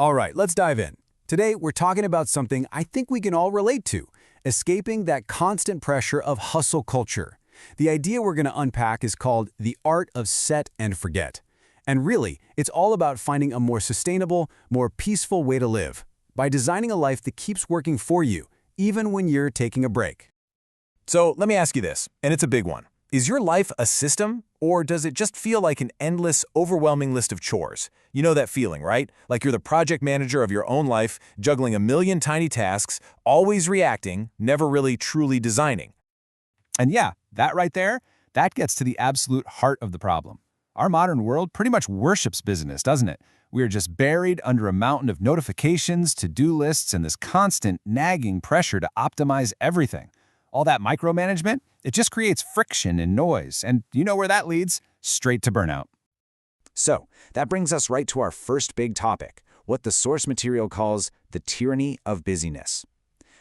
All right, let's dive in. Today, we're talking about something I think we can all relate to, escaping that constant pressure of hustle culture. The idea we're going to unpack is called the art of set and forget. And really, it's all about finding a more sustainable, more peaceful way to live, by designing a life that keeps working for you, even when you're taking a break. So let me ask you this, and it's a big one. Is your life a system, or does it just feel like an endless, overwhelming list of chores? You know that feeling, right? Like you're the project manager of your own life, juggling a million tiny tasks, always reacting, never really truly designing. And yeah, that right there, that gets to the absolute heart of the problem. Our modern world pretty much worships busyness, doesn't it? We are just buried under a mountain of notifications, to-do lists, and this constant, nagging pressure to optimize everything. All that micromanagement, it just creates friction and noise, and you know where that leads? Straight to burnout. So, that brings us right to our first big topic, what the source material calls the tyranny of busyness.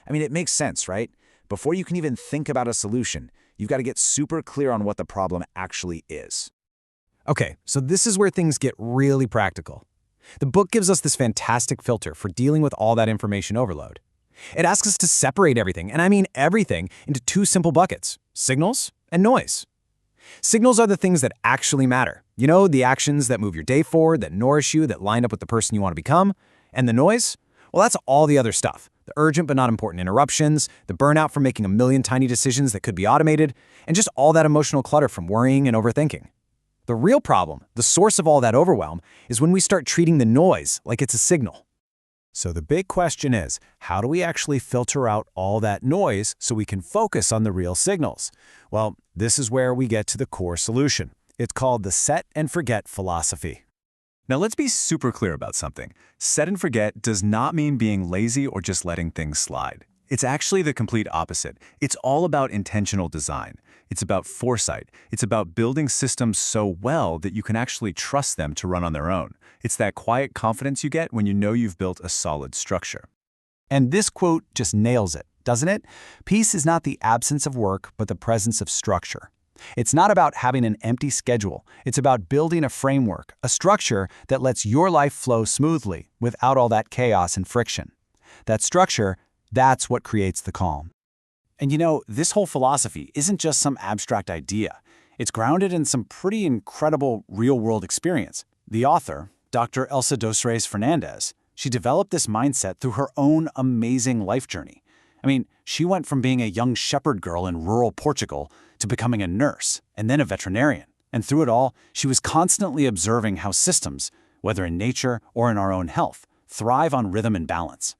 I mean, it makes sense, right? Before you can even think about a solution, you've got to get super clear on what the problem actually is. Okay, so this is where things get really practical. The book gives us this fantastic filter for dealing with all that information overload. It asks us to separate everything, and I mean everything, into two simple buckets: signals and noise. Signals are the things that actually matter. You know, the actions that move your day forward, that nourish you, that line up with the person you want to become. And the noise? Well, that's all the other stuff. The urgent but not important interruptions, the burnout from making a million tiny decisions that could be automated, and just all that emotional clutter from worrying and overthinking. The real problem, the source of all that overwhelm, is when we start treating the noise like it's a signal. So the big question is, how do we actually filter out all that noise so we can focus on the real signals? Well, this is where we get to the core solution. It's called the set and forget philosophy. Now let's be super clear about something. Set and forget does not mean being lazy or just letting things slide. It's actually the complete opposite. It's all about intentional design. It's about foresight. It's about building systems so well that you can actually trust them to run on their own. It's that quiet confidence you get when you know you've built a solid structure. And this quote just nails it, doesn't it? Peace is not the absence of work, but the presence of structure. It's not about having an empty schedule. It's about building a framework, a structure that lets your life flow smoothly without all that chaos and friction. That structure, that's what creates the calm. And you know, this whole philosophy isn't just some abstract idea. It's grounded in some pretty incredible real-world experience. The author, Dr. Elsa Fernandes, she developed this mindset through her own amazing life journey. I mean, she went from being a young shepherd girl in rural Portugal to becoming a nurse and then a veterinarian. And through it all, she was constantly observing how systems, whether in nature or in our own health, thrive on rhythm and balance.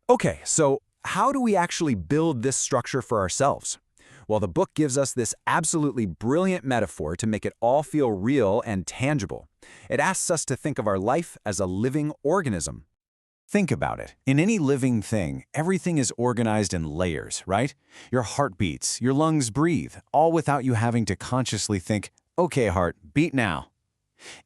Okay, so how do we actually build this structure for ourselves? Well, the book gives us this absolutely brilliant metaphor to make it all feel real and tangible. It asks us to think of our life as a living organism. Think about it. In any living thing, everything is organized in layers, right? Your heart beats, your lungs breathe, all without you having to consciously think, okay, heart, beat now.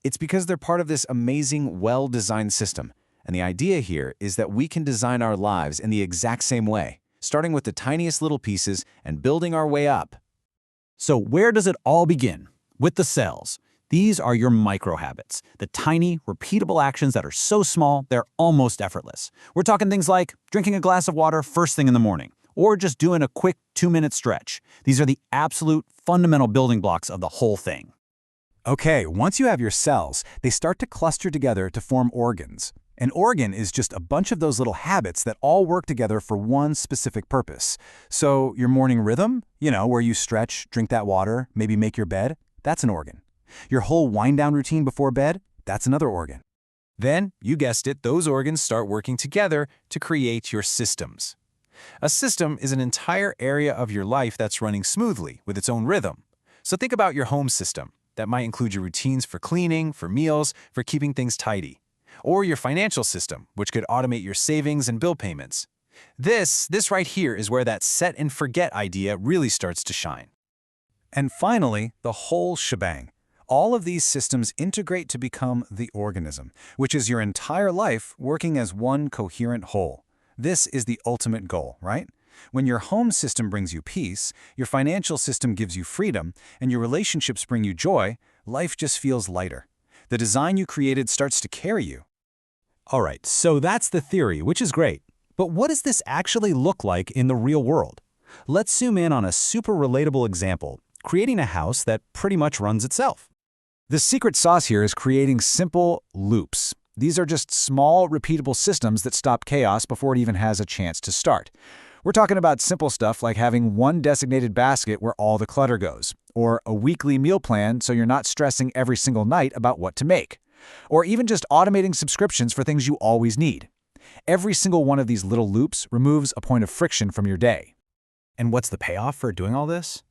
It's because they're part of this amazing, well-designed system. And the idea here is that we can design our lives in the exact same way, starting with the tiniest little pieces and building our way up. So where does it all begin? With the cells. These are your micro-habits, the tiny, repeatable actions that are so small, they're almost effortless. We're talking things like drinking a glass of water first thing in the morning, or just doing a quick 2-minute stretch. These are the absolute fundamental building blocks of the whole thing. Okay, once you have your cells, they start to cluster together to form organs. An organ is just a bunch of those little habits that all work together for one specific purpose. So your morning rhythm, you know, where you stretch, drink that water, maybe make your bed, that's an organ. Your whole wind-down routine before bed, that's another organ. Then, you guessed it, those organs start working together to create your systems. A system is an entire area of your life that's running smoothly with its own rhythm. So think about your home system. That might include your routines for cleaning, for meals, for keeping things tidy. Or your financial system, which could automate your savings and bill payments. This right here is where that set and forget idea really starts to shine. And finally, the whole shebang. All of these systems integrate to become the organism, which is your entire life working as one coherent whole. This is the ultimate goal, right? When your home system brings you peace, your financial system gives you freedom, and your relationships bring you joy, life just feels lighter. The design you created starts to carry you. All right, so that's the theory, which is great. But what does this actually look like in the real world? Let's zoom in on a super relatable example, creating a house that pretty much runs itself. The secret sauce here is creating simple loops. These are just small, repeatable systems that stop chaos before it even has a chance to start. We're talking about simple stuff like having one designated basket where all the clutter goes, or a weekly meal plan so you're not stressing every single night about what to make, or even just automating subscriptions for things you always need. Every single one of these little loops removes a point of friction from your day. And what's the payoff for doing all this?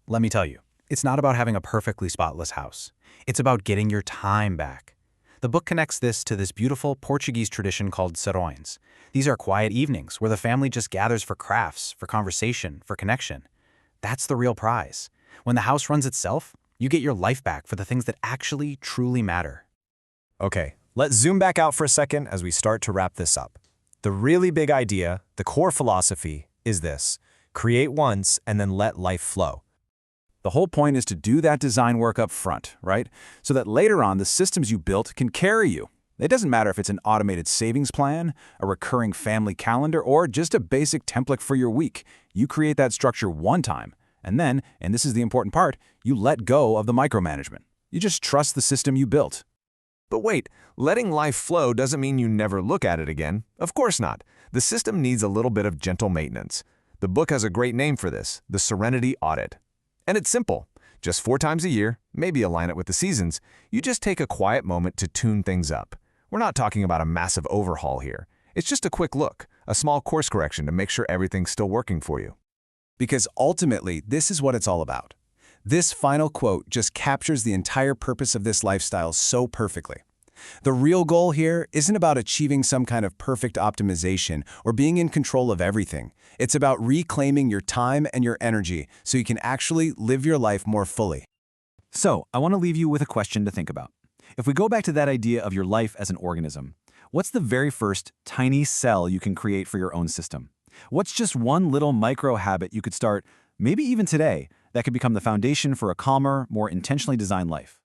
Let me tell you, it's not about having a perfectly spotless house. It's about getting your time back. The book connects this to this beautiful Portuguese tradition called serões. These are quiet evenings where the family just gathers for crafts, for conversation, for connection. That's the real prize. When the house runs itself, you get your life back for the things that actually, truly matter. Okay, let's zoom back out for a second as we start to wrap this up. The really big idea, the core philosophy, is this: create once and then let life flow. The whole point is to do that design work up front, right? So that later on, the systems you built can carry you. It doesn't matter if it's an automated savings plan, a recurring family calendar, or just a basic template for your week. You create that structure one time, and then, and this is the important part, you let go of the micromanagement. You just trust the system you built. But wait, letting life flow doesn't mean you never look at it again. Of course not. The system needs a little bit of gentle maintenance. The book has a great name for this, the Serenity Audit. And it's simple. Just 4 times a year, maybe align it with the seasons, you just take a quiet moment to tune things up. We're not talking about a massive overhaul here. It's just a quick look, a small course correction to make sure everything's still working for you. Because ultimately, this is what it's all about. This final quote just captures the entire purpose of this lifestyle so perfectly. The real goal here isn't about achieving some kind of perfect optimization or being in control of everything. It's about reclaiming your time and your energy so you can actually live your life more fully. So, I want to leave you with a question to think about. If we go back to that idea of your life as an organism, what's the very first tiny cell you can create for your own system? What's just one little micro habit you could start, maybe even today, that could become the foundation for a calmer, more intentionally designed life?